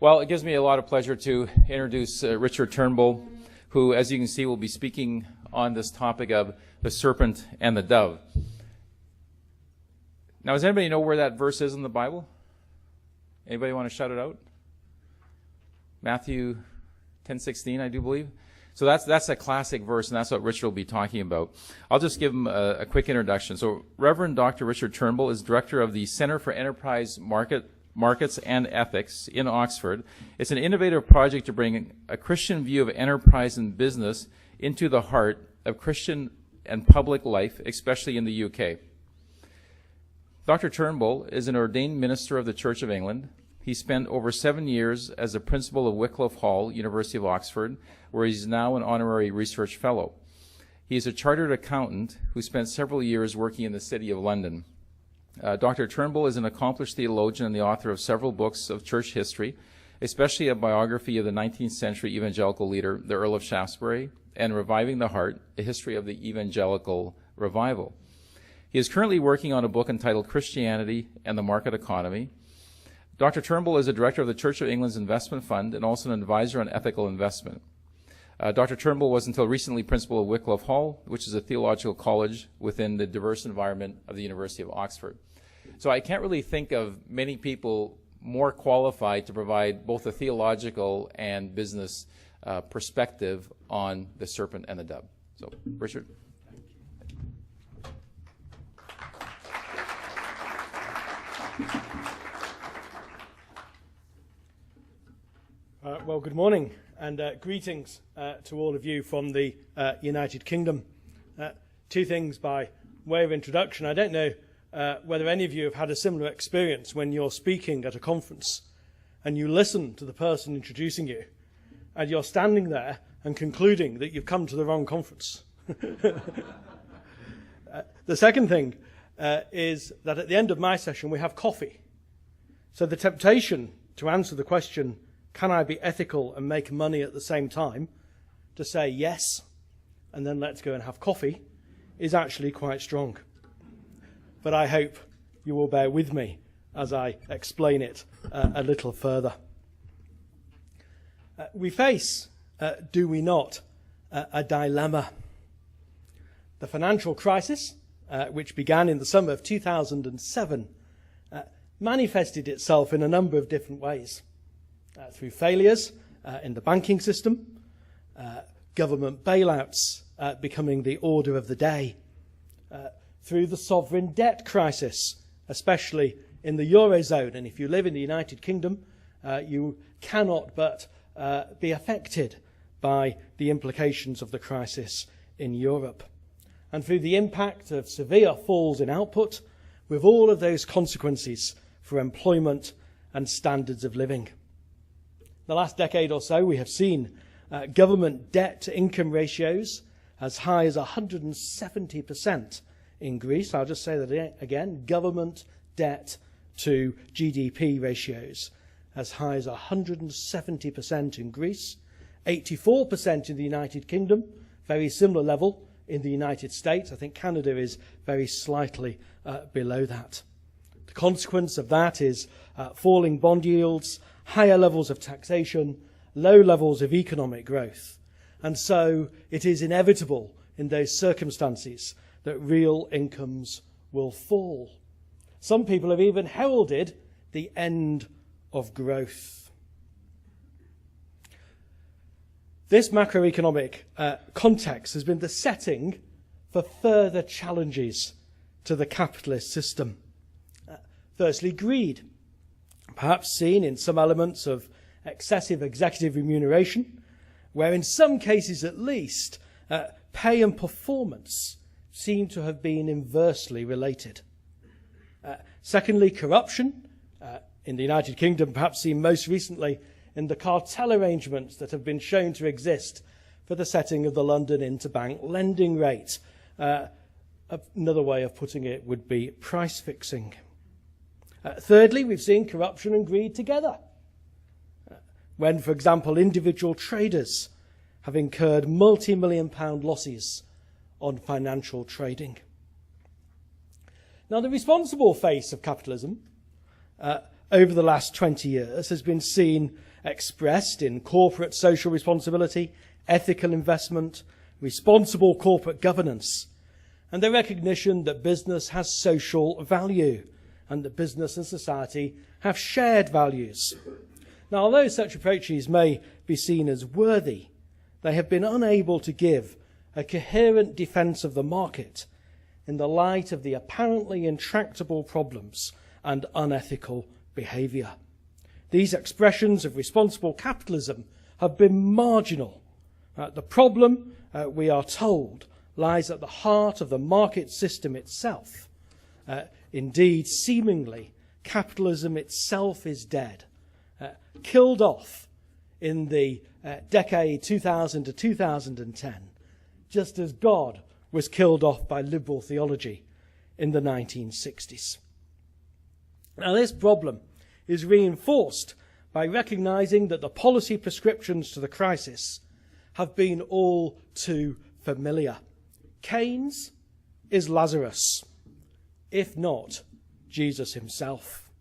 Well, it gives me a lot of pleasure to introduce Richard Turnbull, who, as you can see, will be speaking on this topic of the serpent and the dove. Now, does anybody know where that verse is in the Bible? Anybody want to shout it out? Matthew 10:16, I do believe. So that's a classic verse, and that's what Richard will be talking about. I'll just give him a quick introduction. So Reverend Dr. Richard Turnbull is director of the Center for Enterprise Markets and Ethics in Oxford. It's an innovative project to bring a Christian view of enterprise and business into the heart of Christian and public life, especially in the UK. Dr. Turnbull is an ordained minister of the Church of England. He spent over 7 years as a principal of Wycliffe Hall, University of Oxford, where he's now an honorary research fellow. He is a chartered accountant who spent several years working in the City of London. Dr. Turnbull is an accomplished theologian and the author of several books of church history, especially a biography of the 19th century evangelical leader, the Earl of Shaftesbury, and Reviving the Heart, a history of the evangelical revival. He is currently working on a book entitled Christianity and the Market Economy. Dr. Turnbull is a director of the Church of England's Investment Fund and also an advisor on ethical investment. Dr. Turnbull was until recently principal of Wycliffe Hall, which is a theological college within the diverse environment of the University of Oxford. So I can't really think of many people more qualified to provide both a theological and business perspective on the serpent and the dove. So, Richard. Well, good morning and greetings to all of you from the United Kingdom. Two things by way of introduction. I don't know whether any of you have had a similar experience when you're speaking at a conference and you listen to the person introducing you and you're standing there and concluding that you've come to the wrong conference. The second thing is that at the end of my session we have coffee. So the temptation to answer the question, can I be ethical and make money at the same time, to say yes, and then let's go and have coffee, is actually quite strong. But I hope you will bear with me as I explain it a little further. We face, do we not, a dilemma. The financial crisis, which began in the summer of 2007, manifested itself in a number of different ways. Through failures in the banking system, government bailouts becoming the order of the day, through the sovereign debt crisis, especially in the Eurozone. And if you live in the United Kingdom, you cannot but be affected by the implications of the crisis in Europe. And through the impact of severe falls in output, with all of those consequences for employment and standards of living. The last decade or so, we have seen government debt-to-income ratios as high as 170% in Greece. I'll just say that again, government debt to GDP ratios as high as 170% in Greece, 84% in the United Kingdom, very similar level in the United States. I think Canada is very slightly below that. The consequence of that is falling bond yields, higher levels of taxation, low levels of economic growth. And so it is inevitable in those circumstances that real incomes will fall. Some people have even heralded the end of growth. This macroeconomic context has been the setting for further challenges to the capitalist system. Firstly, greed, perhaps seen in some elements of excessive executive remuneration, where in some cases at least, pay and performance seem to have been inversely related. Secondly, corruption, in the United Kingdom, perhaps seen most recently in the cartel arrangements that have been shown to exist for the setting of the London interbank lending rate. Another way of putting it would be price fixing. Thirdly, we've seen corruption and greed together. When, for example, individual traders have incurred multi-million-pound losses on financial trading. Now, the responsible face of capitalism over the last 20 years has been seen expressed in corporate social responsibility, ethical investment, responsible corporate governance, and the recognition that business has social value and that business and society have shared values. Now, although such approaches may be seen as worthy, they have been unable to give a coherent defence of the market in the light of the apparently intractable problems and unethical behaviour. These expressions of responsible capitalism have been marginal. The problem, we are told, lies at the heart of the market system itself. Indeed, seemingly, capitalism itself is dead, killed off in the decade 2000 to 2010, just as God was killed off by liberal theology in the 1960s. Now, this problem is reinforced by recognising that the policy prescriptions to the crisis have been all too familiar. Keynes is Lazarus, if not Jesus himself.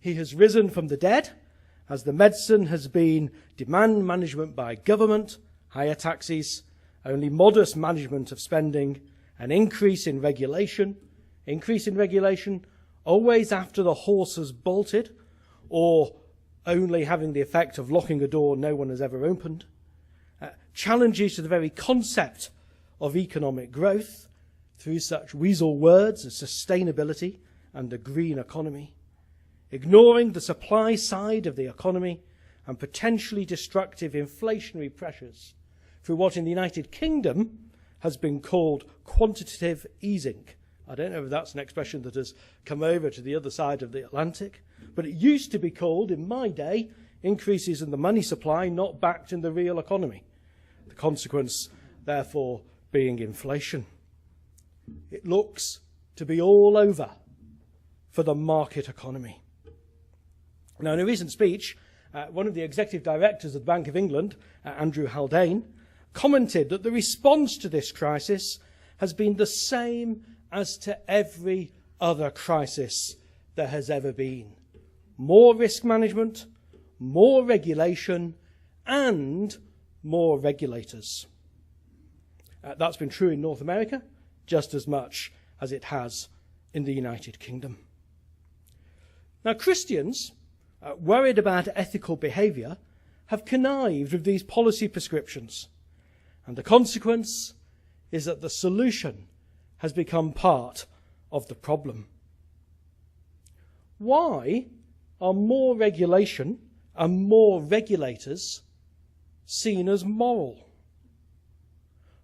He has risen from the dead as the medicine has been demand management by government, higher taxes, only modest management of spending, an increase in regulation, always after the horse has bolted, or only having the effect of locking a door no one has ever opened, challenges to the very concept of economic growth through such weasel words as sustainability and the green economy, ignoring the supply side of the economy and potentially destructive inflationary pressures through what in the United Kingdom has been called quantitative easing. I don't know if that's an expression that has come over to the other side of the Atlantic, but it used to be called, in my day, increases in the money supply not backed in the real economy. The consequence, therefore, being inflation. It looks to be all over for the market economy. Now, in a recent speech, one of the executive directors of the Bank of England, Andrew Haldane, commented that the response to this crisis has been the same as to every other crisis there has ever been. More risk management, more regulation, and more regulators. That's been true in North America just as much as it has in the United Kingdom. Now, Christians, worried about ethical behaviour, have connived with these policy prescriptions, and the consequence is that the solution has become part of the problem. Why are more regulation and more regulators seen as moral?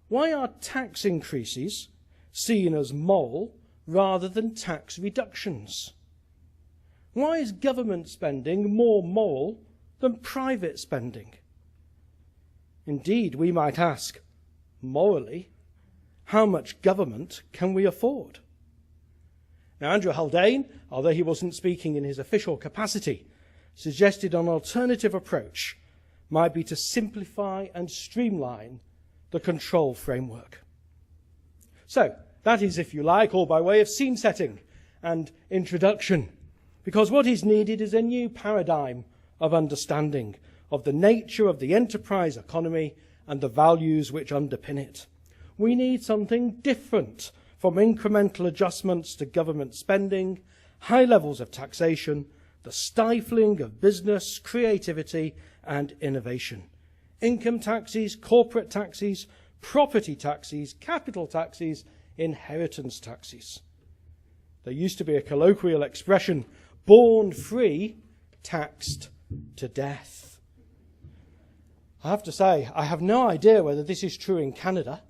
Why are tax increases seen as moral rather than tax reductions? Why is government spending more moral than private spending? Indeed, we might ask, morally, how much government can we afford? Now, Andrew Haldane, although he wasn't speaking in his official capacity, suggested an alternative approach might be to simplify and streamline the control framework. So, that is, if you like, all by way of scene setting and introduction, because what is needed is a new paradigm of understanding of the nature of the enterprise economy and the values which underpin it. We need something different from incremental adjustments to government spending, high levels of taxation, the stifling of business, creativity and innovation. Income taxes, corporate taxes, property taxes, capital taxes, inheritance taxes. There used to be a colloquial expression, born free, taxed to death. I have to say, I have no idea whether this is true in Canada,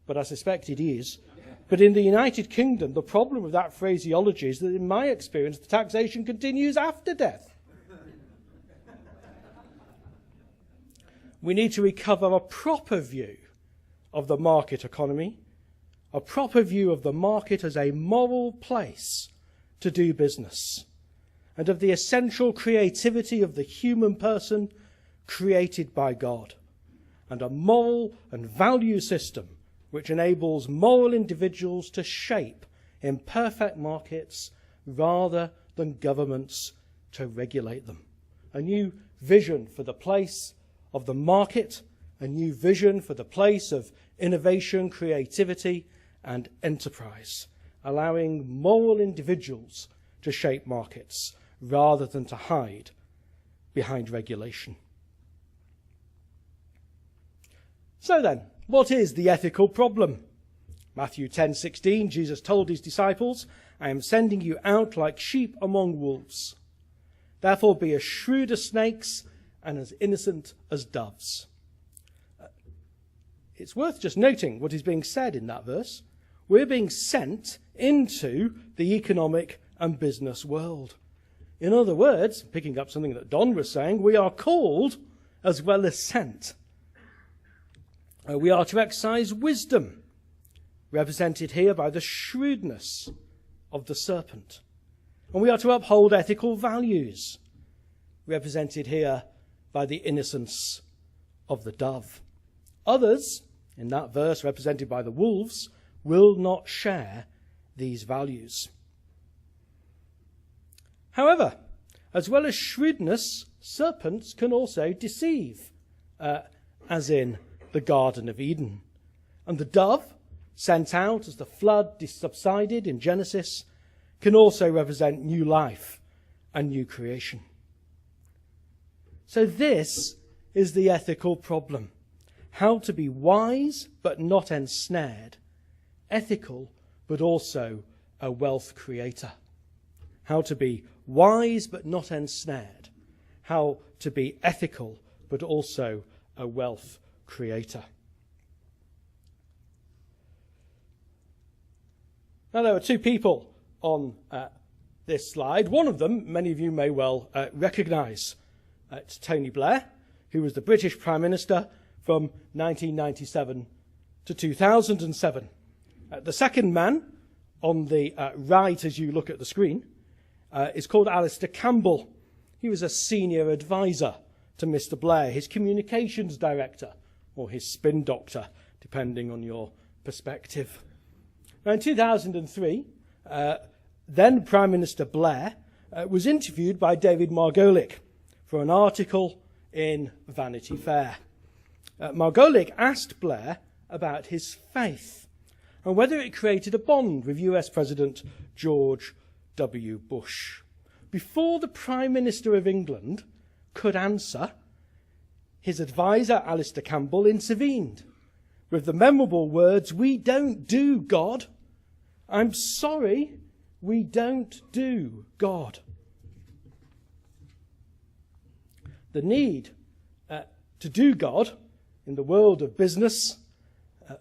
but I suspect it is. But in the United Kingdom, the problem with that phraseology is that, in my experience, the taxation continues after death. We need to recover a proper view of the market economy, a proper view of the market as a moral place to do business, and of the essential creativity of the human person created by God, and a moral and value system which enables moral individuals to shape imperfect markets rather than governments to regulate them. a new vision for the place of the market, a new vision for the place of innovation, creativity, and enterprise, allowing moral individuals to shape markets rather than to hide behind regulation. So then, what is the ethical problem? Matthew 10:16, Jesus told his disciples, "I am sending you out like sheep among wolves. Therefore be as shrewd as snakes and as innocent as doves." It's worth just noting what is being said in that verse. We're being sent into the economic and business world. In other words, picking up something that Don was saying, we are called as well as sent. We are to exercise wisdom, represented here by the shrewdness of the serpent. And we are to uphold ethical values, represented here by the innocence of the dove. Others, in that verse represented by the wolves, will not share these values. However, as well as shrewdness, serpents can also deceive, as in the Garden of Eden. And the dove, sent out as the flood subsided in Genesis, can also represent new life and new creation. So this is the ethical problem. How to be wise but not ensnared, ethical but also a wealth creator. How to be wise but not ensnared. How to be ethical but also a wealth creator. Now there are two people on this slide. One of them, many of you may well recognise. It's Tony Blair, who was the British Prime Minister from 1997 to 2007. The second man on the right as you look at the screen is called Alistair Campbell. He was a senior advisor to Mr. Blair, his communications director, or his spin doctor, depending on your perspective. Now in 2003, then Prime Minister Blair was interviewed by David Margolick for an article in Vanity Fair. Margolick asked Blair about his faith and whether it created a bond with US President George W. Bush. Before the Prime Minister of England could answer, his advisor, Alistair Campbell, intervened with the memorable words, "We don't do God. I'm sorry, we don't do God." The need to do God in the world of business,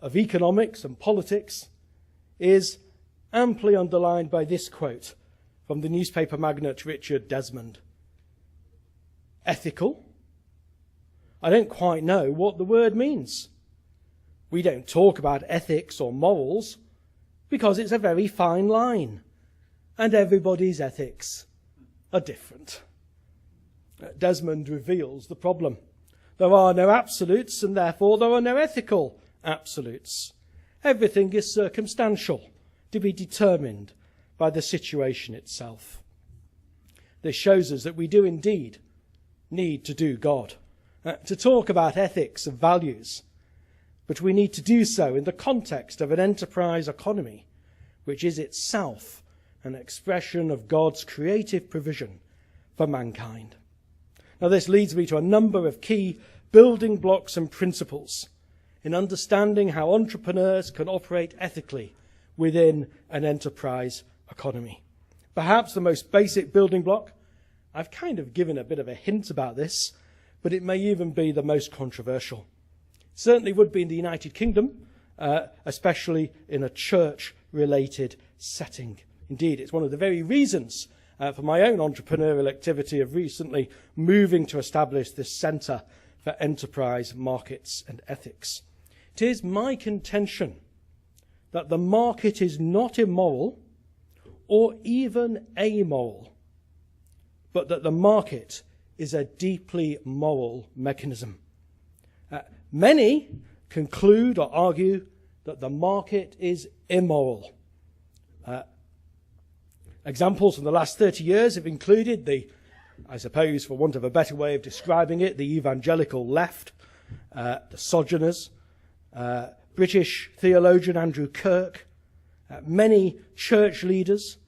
of economics and politics is amply underlined by this quote from the newspaper magnate Richard Desmond. Ethical? I don't quite know what the word means. We don't talk about ethics or morals because it's a very fine line, and everybody's ethics are different. Desmond reveals the problem. There are no absolutes, and therefore there are no ethical absolutes. Everything is circumstantial, to be determined by the situation itself. This shows us that we do indeed need to do God, to talk about ethics and values, but we need to do so in the context of an enterprise economy, which is itself an expression of God's creative provision for mankind. Now, this leads me to a number of key building blocks and principles in understanding how entrepreneurs can operate ethically within an enterprise economy. Perhaps the most basic building block, I've kind of given a bit of a hint about this, but it may even be the most controversial. Certainly would be in the United Kingdom, especially in a church-related setting. Indeed, it's one of the very reasons for my own entrepreneurial activity of recently moving to establish this centre for enterprise, markets and ethics. It is my contention that the market is not immoral or even amoral, but that the market is a deeply moral mechanism. Many conclude or argue that the market is immoral. Examples from the last 30 years have included the I suppose, for want of a better way of describing it, the evangelical left, the sojourners, British theologian Andrew Kirk, many church leaders,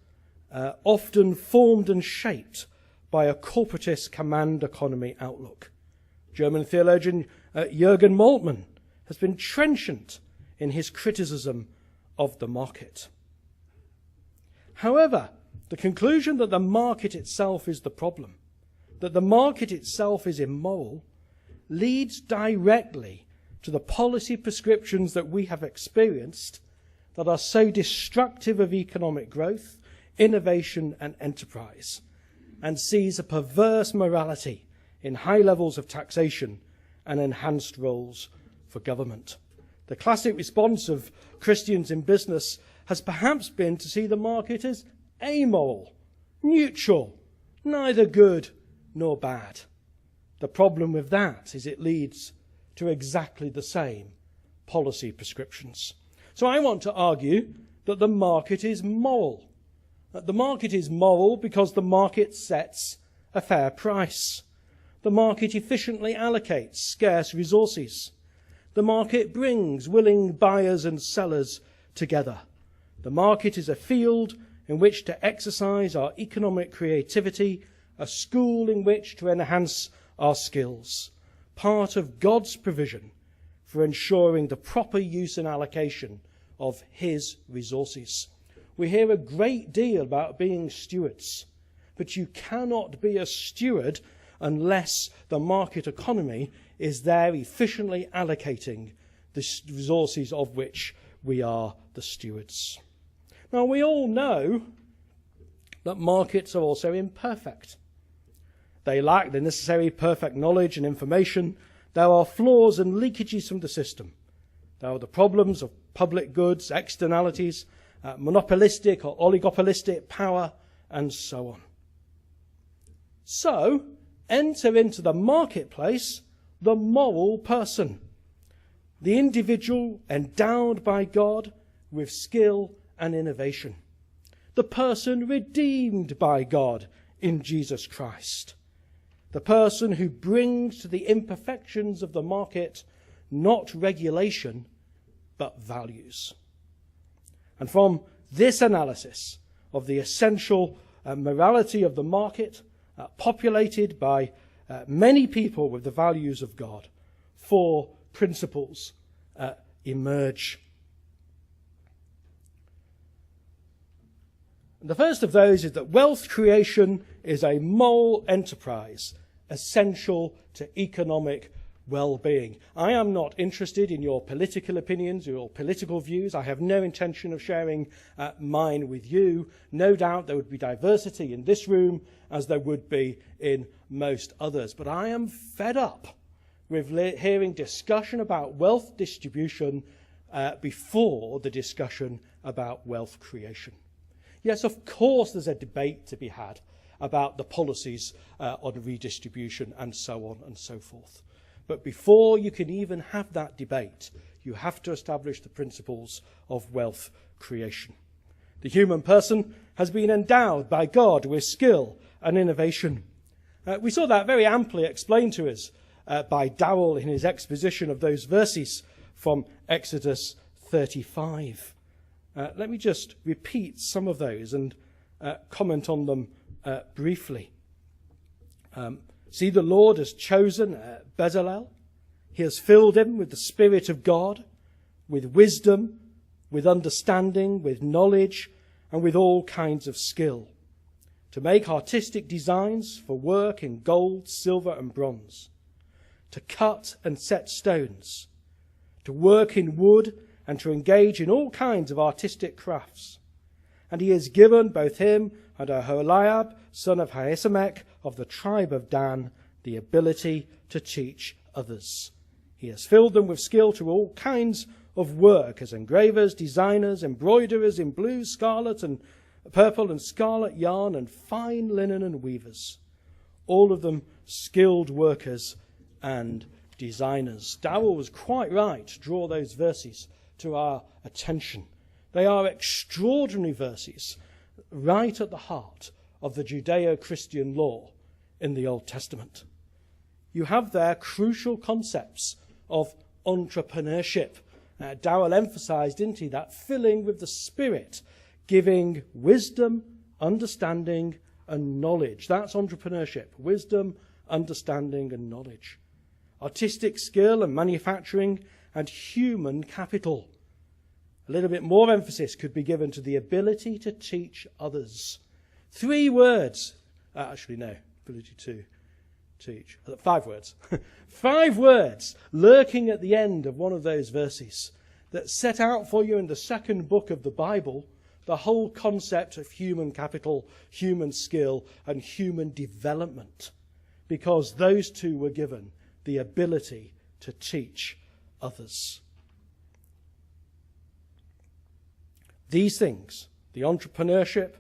often formed and shaped by a corporatist command economy outlook. German theologian Jürgen Moltmann has been trenchant in his criticism of the market. However, the conclusion that the market itself is the problem, that the market itself is immoral, leads directly to the policy prescriptions that we have experienced that are so destructive of economic growth, innovation and enterprise, and sees a perverse morality in high levels of taxation and enhanced roles for government. The classic response of Christians in business has perhaps been to see the market as amoral, neutral, neither good nor bad. The problem with that is it leads to exactly the same policy prescriptions. So I want to argue that the market is moral. That the market is moral because the market sets a fair price. The market efficiently allocates scarce resources. The market brings willing buyers and sellers together. The market is a field in which to exercise our economic creativity, a school in which to enhance our skills, part of God's provision for ensuring the proper use and allocation of his resources. We hear a great deal about being stewards, but you cannot be a steward unless the market economy is there efficiently allocating the resources of which we are the stewards. Now, we all know that markets are also imperfect. They lack the necessary perfect knowledge and information. There are flaws and leakages from the system. There are the problems of public goods, externalities, monopolistic or oligopolistic power, and so on. So, enter into the marketplace the moral person, the individual endowed by God with skill and innovation, the person redeemed by God in Jesus Christ, the person who brings to the imperfections of the market not regulation but values. And from this analysis of the essential morality of the market, populated by many people with the values of God, 4 principles emerge. And the first of those is that wealth creation is a moral enterprise essential to economic well-being. I am not interested in your political opinions or your political views. I have no intention of sharing mine with you. No doubt there would be diversity in this room as there would be in most others. But I am fed up with hearing discussion about wealth distribution before the discussion about wealth creation. Yes, of course there's a debate to be had about the policies on redistribution and so on and so forth. But before you can even have that debate, you have to establish the principles of wealth creation. The human person has been endowed by God with skill and innovation. We saw that very amply explained to us by Dowell in his exposition of those verses from Exodus 35. Let me just repeat some of those and comment on them briefly. See, the Lord has chosen Bezalel. He has filled him with the Spirit of God, with wisdom, with understanding, with knowledge, and with all kinds of skill, to make artistic designs for work in gold, silver, and bronze, to cut and set stones, to work in wood, and to engage in all kinds of artistic crafts. And he has given both him and Aholiab, son of Ahisamach, of the tribe of Dan, the ability to teach others. He has filled them with skill to all kinds of work as engravers, designers, embroiderers in blue, scarlet, and purple and scarlet yarn, and fine linen and weavers. All of them skilled workers and designers. Dowell was quite right to draw those verses to our attention. They are extraordinary verses right at the heart of the Judeo-Christian law in the Old Testament. You have there crucial concepts of entrepreneurship. Darrell emphasised, didn't he, that filling with the Spirit, giving wisdom, understanding and knowledge. That's entrepreneurship. Wisdom, understanding and knowledge. Artistic skill and manufacturing and human capital. A little bit more emphasis could be given to the ability to teach others. 3 words. Ability to teach. 5 words. 5 words lurking at the end of one of those verses that set out for you in the second book of the Bible the whole concept of human capital, human skill, and human development, because those 2 were given the ability to teach others. These things, the entrepreneurship,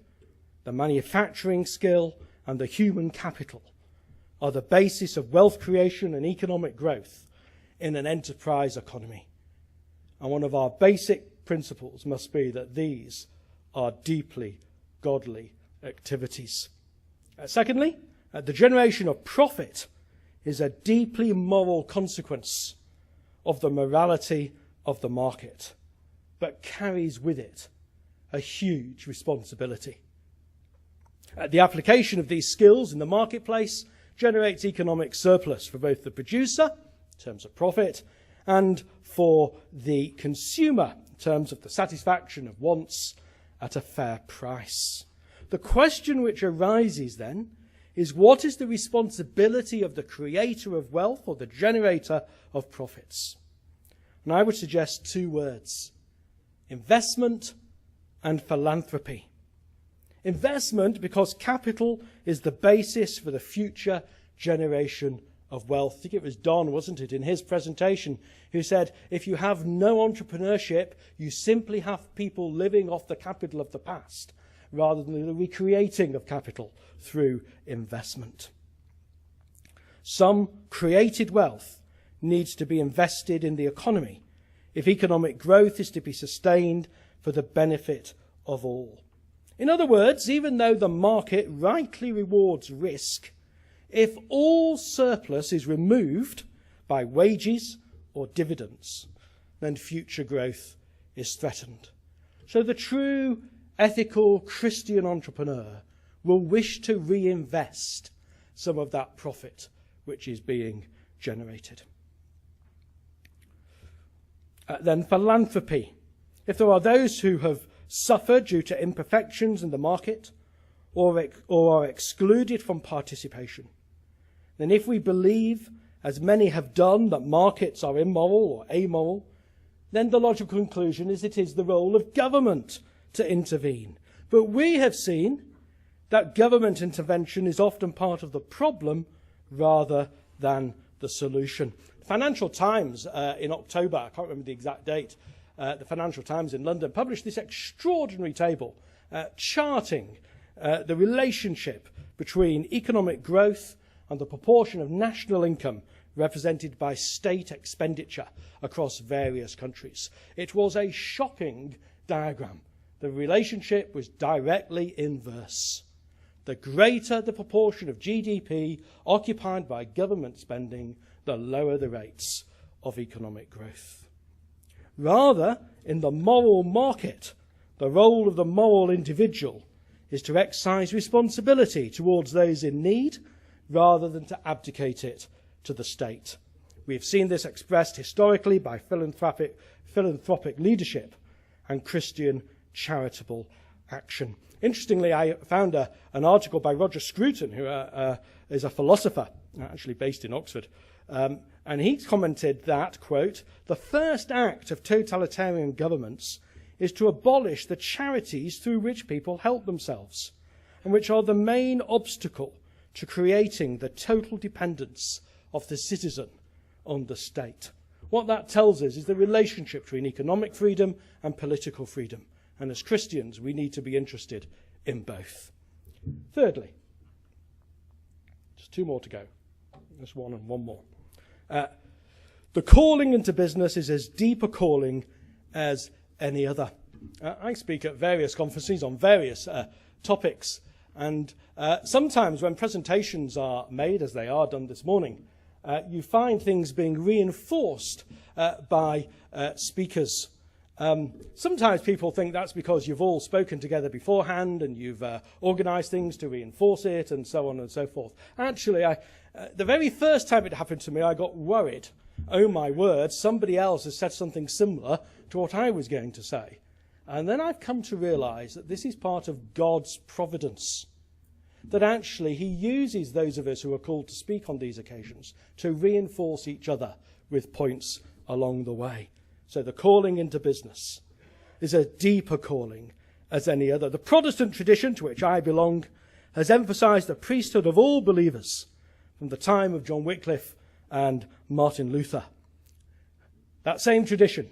the manufacturing skill, and the human capital, are the basis of wealth creation and economic growth in an enterprise economy. And one of our basic principles must be that these are deeply godly activities. Secondly, the generation of profit is a deeply moral consequence of the morality of the market, but carries with it a huge responsibility. The application of these skills in the marketplace generates economic surplus for both the producer, in terms of profit, and for the consumer, in terms of the satisfaction of wants at a fair price. The question which arises then is, what is the responsibility of the creator of wealth or the generator of profits? And I would suggest 2 words: investment and philanthropy. Investment, because capital is the basis for the future generation of wealth. I think it was Don, wasn't it, in his presentation, who said, if you have no entrepreneurship, you simply have people living off the capital of the past, rather than the recreating of capital through investment. Some created wealth needs to be invested in the economy if economic growth is to be sustained for the benefit of all. In other words, even though the market rightly rewards risk, if all surplus is removed by wages or dividends, then future growth is threatened. So the true ethical Christian entrepreneur will wish to reinvest some of that profit which is being generated. Then philanthropy. If there are those who have suffered due to imperfections in the market or are excluded from participation, then if we believe, as many have done, that markets are immoral or amoral, then the logical conclusion is it is the role of government to intervene. But we have seen that government intervention is often part of the problem rather than the solution. The Financial Times in October, I can't remember the exact date, the Financial Times in London published this extraordinary table charting the relationship between economic growth and the proportion of national income represented by state expenditure across various countries. It was a shocking diagram. The relationship was directly inverse. The greater the proportion of GDP occupied by government spending, the lower the rates of economic growth. Rather, in the moral market, the role of the moral individual is to exercise responsibility towards those in need, rather than to abdicate it to the state. We have seen this expressed historically by philanthropic leadership and Christian charitable action. Interestingly, I found an article by Roger Scruton, who is a philosopher, actually based in Oxford, and he commented that, quote, "The first act of totalitarian governments is to abolish the charities through which people help themselves, and which are the main obstacle to creating the total dependence of the citizen on the state." What that tells us is the relationship between economic freedom and political freedom. And as Christians, we need to be interested in both. Thirdly, just 2 more to go. Just one and one more. The calling into business is as deep a calling as any other. I speak at various conferences on various topics, And sometimes when presentations are made, as they are done this morning, you find things being reinforced by speakers. Sometimes people think that's because you've all spoken together beforehand and you've organised things to reinforce it and so on and so forth. Actually, the very first time it happened to me, I got worried. Oh my word, somebody else has said something similar to what I was going to say. And then I've come to realise that this is part of God's providence. That actually he uses those of us who are called to speak on these occasions to reinforce each other with points along the way. So the calling into business is a deeper calling as any other. The Protestant tradition to which I belong has emphasised the priesthood of all believers from the time of John Wycliffe and Martin Luther. That same tradition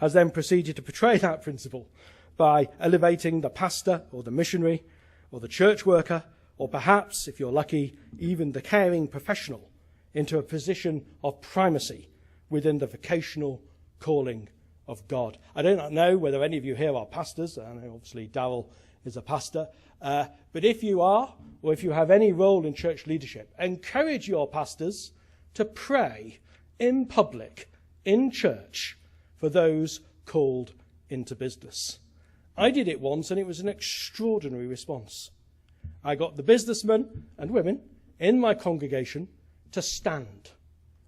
has then proceeded to portray that principle by elevating the pastor or the missionary or the church worker, or perhaps, if you're lucky, even the caring professional, into a position of primacy within the vocational calling of God. I do not know whether any of you here are pastors. I know obviously Darrell is a pastor. But if you are, or if you have any role in church leadership, encourage your pastors to pray in public, in church, for those called into business. I did it once and it was an extraordinary response. I got the businessmen and women in my congregation to stand.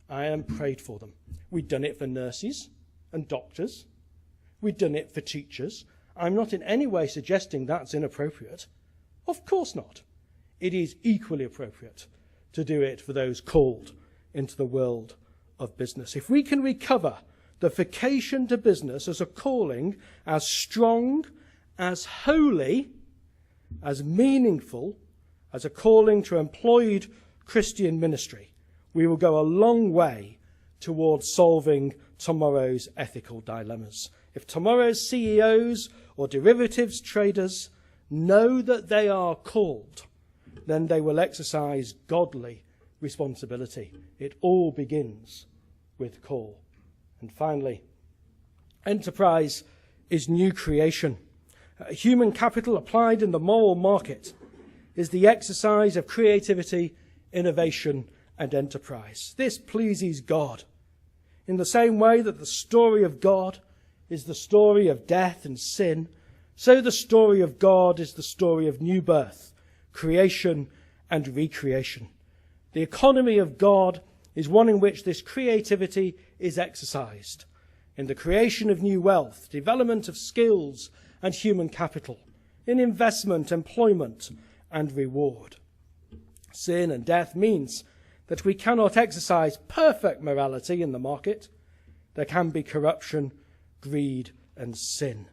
I prayed for them. We'd done it for nurses and doctors. We'd done it for teachers. I'm not in any way suggesting that's inappropriate. Of course not. It is equally appropriate to do it for those called into the world of business. If we can recover the vocation to business as a calling as strong, as holy, as meaningful as a calling to employed Christian ministry, we will go a long way towards solving tomorrow's ethical dilemmas. If tomorrow's CEOs or derivatives traders know that they are called, then they will exercise godly responsibility. It all begins with call. And finally, enterprise is new creation. Human capital applied in the moral market is the exercise of creativity, innovation, and enterprise. This pleases God. In the same way that the story of God is the story of death and sin, so the story of God is the story of new birth, creation, and recreation. The economy of God is one in which this creativity is exercised in the creation of new wealth, development of skills and human capital, in investment, employment, and reward. Sin and death means that we cannot exercise perfect morality in the market. There can be corruption, greed, and sin.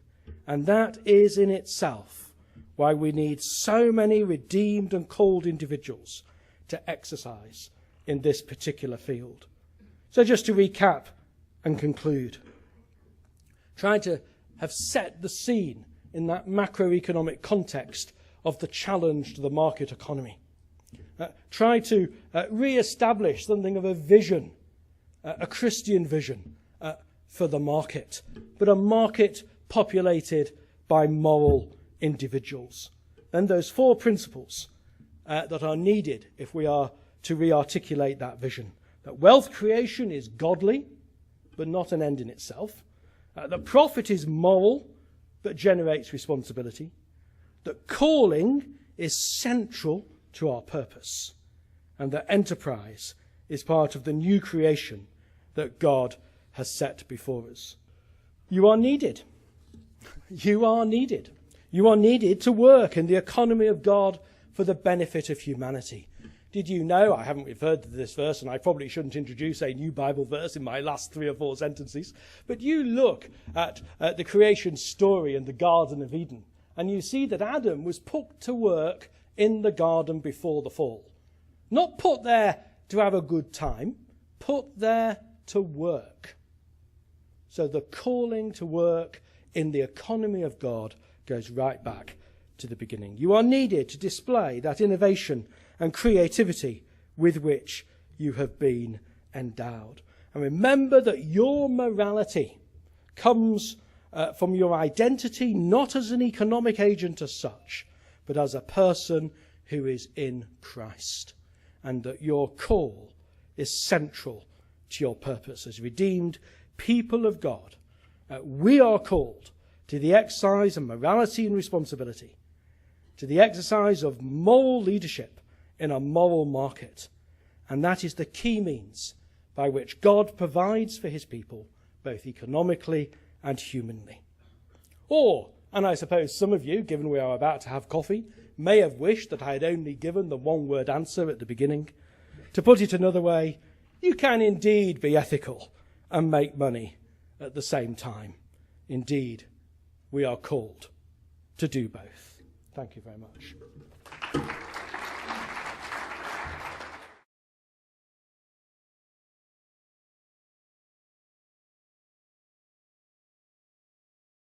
And that is in itself why we need so many redeemed and called individuals to exercise in this particular field. So just to recap and conclude, trying to have set the scene in that macroeconomic context of the challenge to the market economy. Try to re-establish something of a vision, a Christian vision for the market, but a market populated by moral individuals. And those four principles that are needed if we are to re-articulate that vision. That wealth creation is godly, but not an end in itself. That profit is moral, but generates responsibility. That calling is central to our purpose. And that enterprise is part of the new creation that God has set before us. You are needed. You are needed. You are needed to work in the economy of God for the benefit of humanity. Did you know, I haven't referred to this verse, and I probably shouldn't introduce a new Bible verse in my last 3 or 4 sentences, but you look at the creation story in the Garden of Eden, and you see that Adam was put to work in the garden before the fall. Not put there to have a good time, put there to work. So the calling to work in the economy of God goes right back to the beginning. You are needed to display that innovation and creativity with which you have been endowed. And remember that your morality comes from your identity not as an economic agent as such, but as a person who is in Christ, and that your call is central to your purpose as redeemed people of God. We are called to the exercise of morality and responsibility, to the exercise of moral leadership in a moral market, and that is the key means by which God provides for his people, both economically and humanly. Or, and I suppose some of you, given we are about to have coffee, may have wished that I had only given the one-word answer at the beginning. To put it another way, you can indeed be ethical and make money at the same time. Indeed, we are called to do both. Thank you very much.